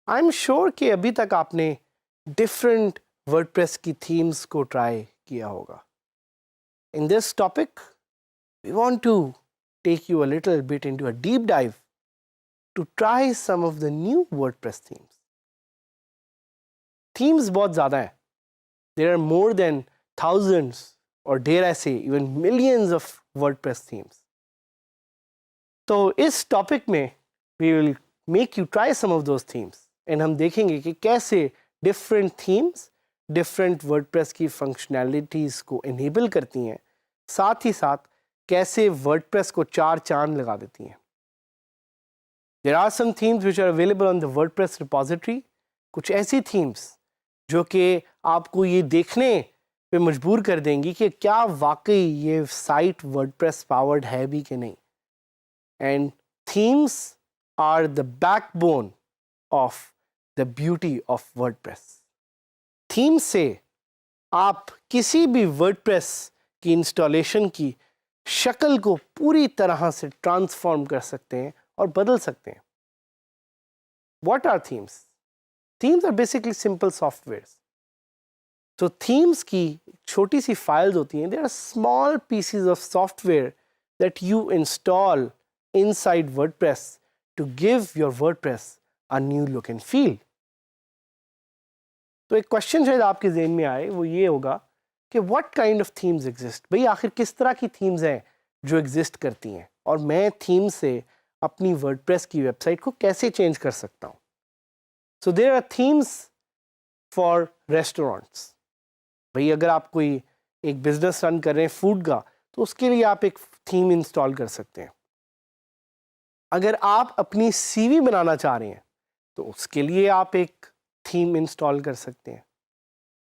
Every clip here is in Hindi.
आई एम श्योर कि अभी तक आपने डिफरेंट वर्डप्रेस की थीम्स को ट्राई किया होगा. In this topic we want to take you a little bit into a deep dive to try some of the new WordPress themes. Themes बहुत ज़्यादा हैं. There are more than thousands or dare I say even millions of WordPress themes. तो इस टॉपिक में we will make you try some of those themes and हम देखेंगे कि कैसे different themes different WordPress की functionalities को enable करती हैं, साथ ही साथ कैसे WordPress को चार चांद लगा देती हैं. There are some themes which are available on the WordPress repository. कुछ ऐसी themes जो कि आपको ये देखने पे मजबूर कर देंगी कि क्या वाकई ये साइट वर्डप्रेस पावर्ड है भी कि नहीं. And themes are the backbone of the beauty of WordPress. Themes से आप किसी भी वर्डप्रेस की इंस्टॉलेशन की शक्ल को पूरी तरह से ट्रांसफॉर्म कर सकते हैं और बदल सकते हैं. What are themes? Themes are basically simple softwares. तो थीम्स की छोटी सी फाइल्स होती हैं. There are small pieces of software that you install inside WordPress to give your WordPress a new look and feel. तो एक क्वेश्चन शायद आपके ज़हन में आए, वो ये होगा कि what kind of themes exist. भाई आखिर किस तरह की थीम्स हैं जो एग्जिस्ट करती हैं और मैं थीम से अपनी वर्डप्रेस की वेबसाइट को कैसे चेंज कर सकता हूँ. So there are themes for restaurants. भाई अगर आप कोई एक बिजनेस रन कर रहे हैं फूड का, तो उसके लिए आप एक थीम इंस्टॉल कर सकते हैं. अगर आप अपनी सीवी बनाना चाह रहे हैं तो उसके लिए आप एक थीम इंस्टॉल कर सकते हैं.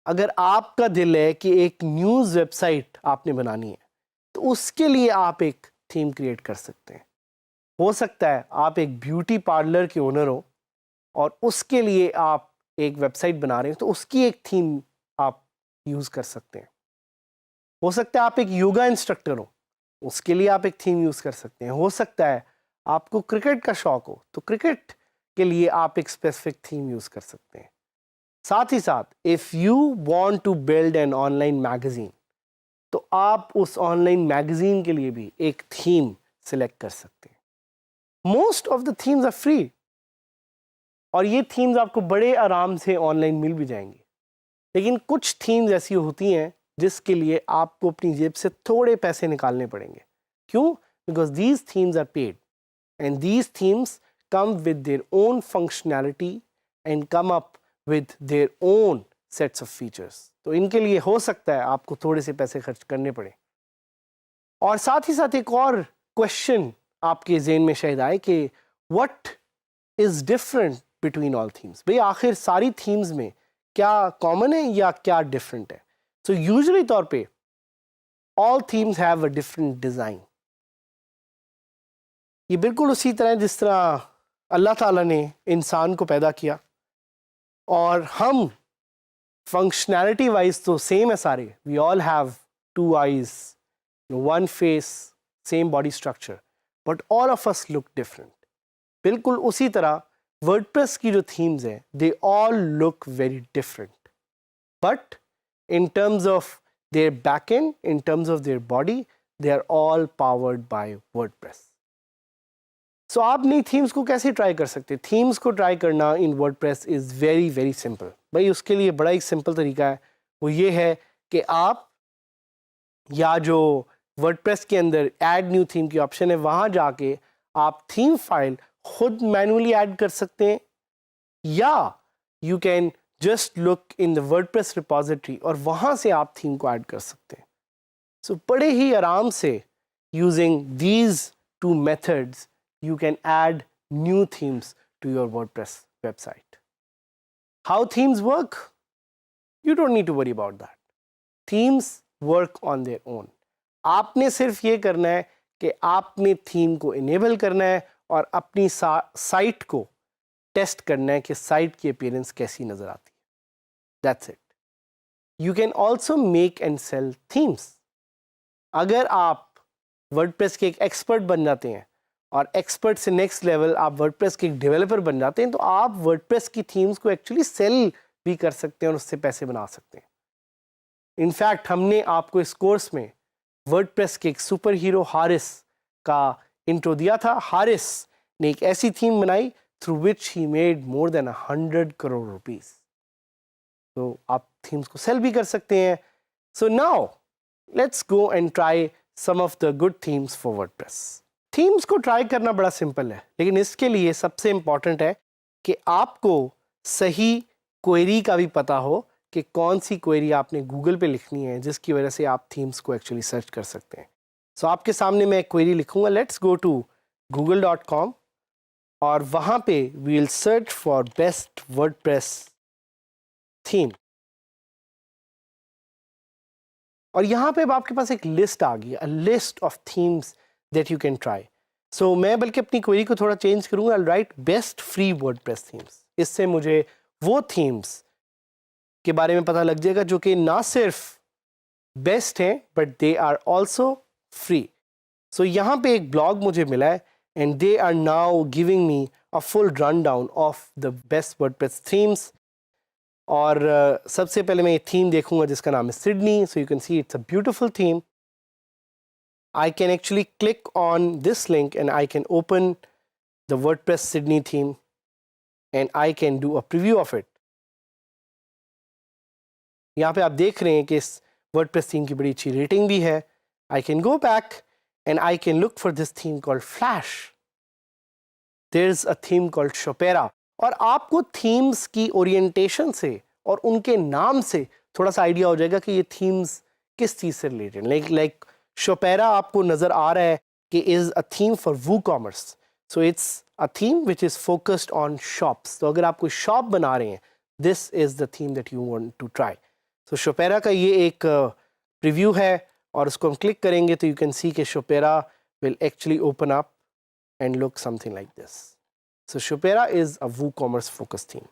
अगर आपका दिल है कि एक न्यूज़ वेबसाइट आपने बनानी है तो उसके लिए आप एक थीम क्रिएट कर सकते हैं. हो सकता है आप एक ब्यूटी पार्लर के ओनर हो और उसके लिए आप एक वेबसाइट बना रहे हैं, तो उसकी एक थीम आप यूज़ कर सकते हैं. हो सकता है आप एक योगा इंस्ट्रक्टर हो, उसके लिए आप एक थीम यूज़ कर सकते हैं. हो सकता है आपको क्रिकेट का शौक हो, तो क्रिकेट के लिए आप एक स्पेसिफिक थीम यूज़ कर सकते हैं. साथ ही साथ if you want to build an online magazine, तो आप उस ऑनलाइन मैगज़ीन के लिए भी एक थीम सिलेक्ट कर सकते हैं. Most of the themes are free और ये थीम्स आपको बड़े आराम से ऑनलाइन मिल भी जाएंगी. लेकिन कुछ थीम्स ऐसी होती हैं जिसके लिए आपको अपनी जेब से थोड़े पैसे निकालने पड़ेंगे. क्यों? Because these themes are paid and these themes come with their own functionality and come up with their own sets of features. तो इनके लिए हो सकता है आपको थोड़े से पैसे खर्च करने पड़े. और साथ ही साथ एक और क्वेश्चन आपके ज़हन में शायद आए कि what is different between all themes. भाई आखिर सारी थीम्स में क्या कॉमन है या क्या डिफरेंट है. सो यूजुअली तौर पे all themes have a different design. ये बिल्कुल उसी तरह जिस तरह अल्लाह ताला ने इंसान को पैदा किया और हम फंक्शनैलिटी वाइज तो सेम है सारे. We all have two eyes, one face, same body structure, but all of us look different. बिल्कुल उसी तरह वर्डप्रेस की जो थीम्स हैं, they all look very different, but in terms of their backend, in terms of their body, they are all powered by WordPress. So आप नई थीम्स को कैसे ट्राई कर सकते हैं? थीम्स को ट्राई करना इन WordPress is very very simple. भाई उसके लिए बड़ा एक सिंपल तरीका है. वो ये है कि आप या जो वर्डप्रेस के अंदर ऐड न्यू थीम की ऑप्शन है, वहाँ जाके आप थीम फाइल खुद मैनुअली ऐड कर सकते हैं, या you can just look in the WordPress repository और वहाँ से आप थीम को ऐड कर सकते हैं. सो बड़े ही आराम से using these two methods you can add new themes to your WordPress website. How themes work? You don't need to worry about that. Themes work on their own. आपने सिर्फ ये करना है कि आपने थीम को इनेबल करना है और अपनी साइट को टेस्ट करना है कि साइट की अपीयरेंस कैसी नज़र आती है। That's it. You can also make and sell themes. अगर आप वर्डप्रेस के एक एक्सपर्ट बन जाते हैं और एक्सपर्ट से नेक्स्ट लेवल आप वर्डप्रेस के एक डेवलपर बन जाते हैं, तो आप वर्डप्रेस की थीम्स को एक्चुअली सेल भी कर सकते हैं और उससे पैसे बना सकते हैं। इनफैक्ट हमने आपको इस कोर्स में वर्डप्रेस के एक सुपर हीरो हारिस का इंट्रो दिया था। हारिस ने एक ऐसी थीम बनाई through which he made more than 100 crore rupees. तो आप थीम्स को सेल भी कर सकते हैं। So now let's go and try some of the good themes for WordPress. Themes को ट्राई करना बड़ा सिंपल है, लेकिन इसके लिए सबसे इंपॉर्टेंट है कि आपको सही क्वेरी का भी पता हो कि कौन सी क्वेरी आपने गूगल पे लिखनी है जिसकी वजह से आप थीम्स को एक्चुअली सर्च कर सकते हैं। सो आपके सामने मैं एक क्वेरी लिखूंगा। लेट्स गो टू google.com और वहाँ पे we will search for best WordPress theme. और यहाँ पे अब आपके पास एक लिस्ट आ गई, a list of themes that you can try. So मैं बल्कि अपनी क्वेरी को थोड़ा चेंज करूँगा। I write best free WordPress themes. इससे मुझे वो थीम्स के बारे में पता लग जाएगा जो कि ना सिर्फ बेस्ट हैं but they are also free. So यहाँ पे एक ब्लॉग मुझे मिला है and they are now giving me a full run down of the best WordPress themes. और सबसे पहले मैं ये थीम देखूंगा जिसका नाम है Sydney. So you can see it's a beautiful theme. I can actually click on this link and I can open the WordPress Sydney theme and I can do a preview of it. यहाँ पे आप देख रहे हैं कि इस WordPress theme की बड़ी अच्छी रेटिंग भी है। I can go back and I can look for this theme called Flash. There's a theme called Shopera. और आपको थीम्स की ओरिएंटेशन से और उनके नाम से थोड़ा सा आइडिया हो जाएगा कि ये थीम्स किस चीज़ से रिलेटेड। लाइक Shopera आपको नज़र आ रहा है कि is a theme for WooCommerce. So it's a theme which is focused on shops. तो अगर आप कोई शॉप बना रहे हैं, this is the theme that you want to try. सो Shopera का ये एक प्रीव्यू है और उसको हम क्लिक करेंगे तो यू कैन सी कि Shopera will actually open up and look something like this. So Shopera is a WooCommerce focus theme.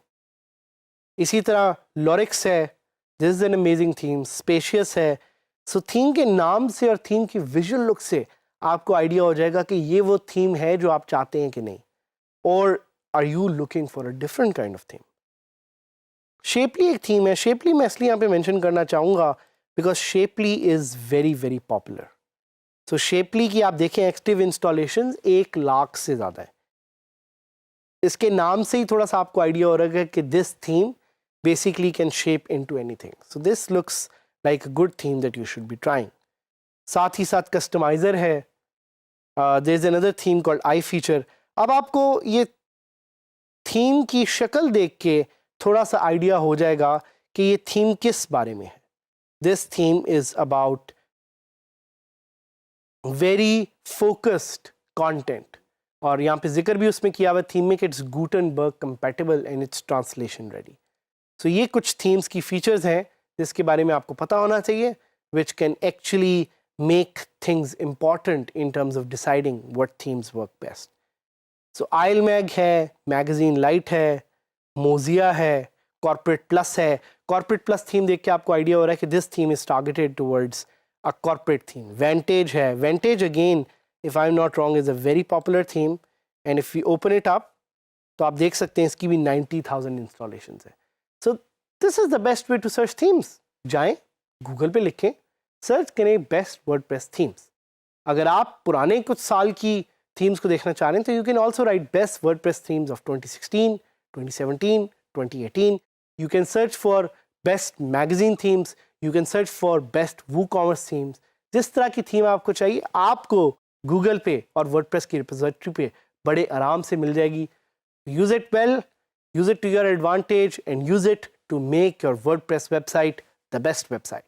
इसी तरह Lorix है, this is an amazing theme. Spacious है। सो थीम के नाम से और थीम की विजुअल लुक से आपको आइडिया हो जाएगा कि ये वो थीम है जो आप चाहते हैं कि नहीं, और are you looking for a different kind of theme. Shapely एक थीम है। शेपली मैं इसलिए यहाँ पे मेंशन करना चाहूँगा because Shapely is very very popular. So Shapely की आप देखें एक्टिव इंस्टॉलेशन 1 लाख से ज़्यादा है। इसके नाम से ही थोड़ा सा आपको आइडिया हो रहा है कि this theme basically can shape into anything. So this looks like a good theme that you should be trying. साथ ही साथ कस्टमाइज़र है। there is another theme called iFeature. अब आपको ये थीम की शक्ल देख के थोड़ा सा आइडिया हो जाएगा कि ये थीम किस बारे में है। This theme is about very focused content. और यहाँ पे जिक्र भी उसमें किया हुआ थीम में कि it's Gutenberg compatible and it's translation ready. So ये कुछ थीम्स की फीचर्स हैं जिसके बारे में आपको पता होना चाहिए, which can actually make things important in terms of deciding what themes work best. So ILMag है, Magazine Light है, Mozilla है, Corporate Plus है। Corporate Plus theme देख के आपको आइडिया हो रहा है कि this theme is targeted towards a corporate theme. Vantage है। Vantage again, if I'm not wrong, is a very popular theme and if we open it up तो आप देख सकते हैं इसकी भी 90,000 installations है। So this is the best way to search themes. जाएं गूगल पे लिखें, सर्च करें बेस्ट वर्डप्रेस थीम्स। अगर आप पुराने कुछ साल की थीम्स को देखना चाह रहे हैं तो you can also right best WordPress themes of 2016, 2017, 2018। You can search for best magazine themes, you can search for best WooCommerce themes. जिस तरह की थीम आपको चाहिए आपको गूगल पे और वर्डप्रेस की रिपोजिटरी पे बड़े आराम से मिल जाएगी। Use it well, use it to your advantage and use it to make your WordPress website the best website.